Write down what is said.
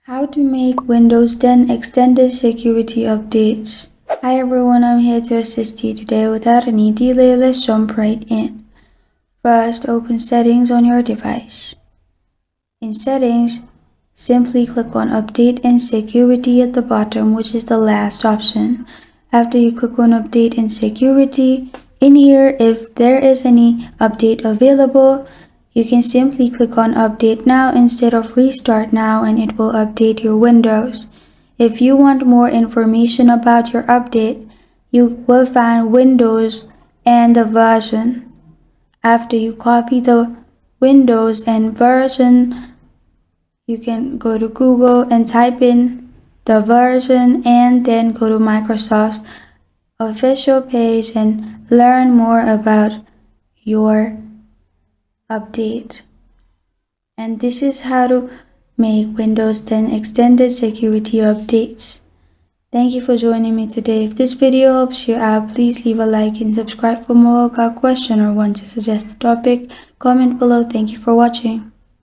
How to make Windows 10 extended security updates. Hi everyone, I'm here to assist you today. Without any delay, let's jump right in. First, open Settings on your device. In Settings, simply click on Update and Security at the bottom, which is the last option. After you click on Update and Security, in here, if there is any update available, you can simply click on Update Now instead of Restart Now, and it will update your Windows. If you want more information about your update, you will find Windows and the version. After you copy the Windows and version, you can go to Google and type in the version and then go to Microsoft's official page and learn more about your update. And this is how to make Windows 10 extended security updates. Thank you for joining me today. If this video helps you out, please leave a like and subscribe for more. Got a question or want to suggest a topic? Comment below. Thank you for watching.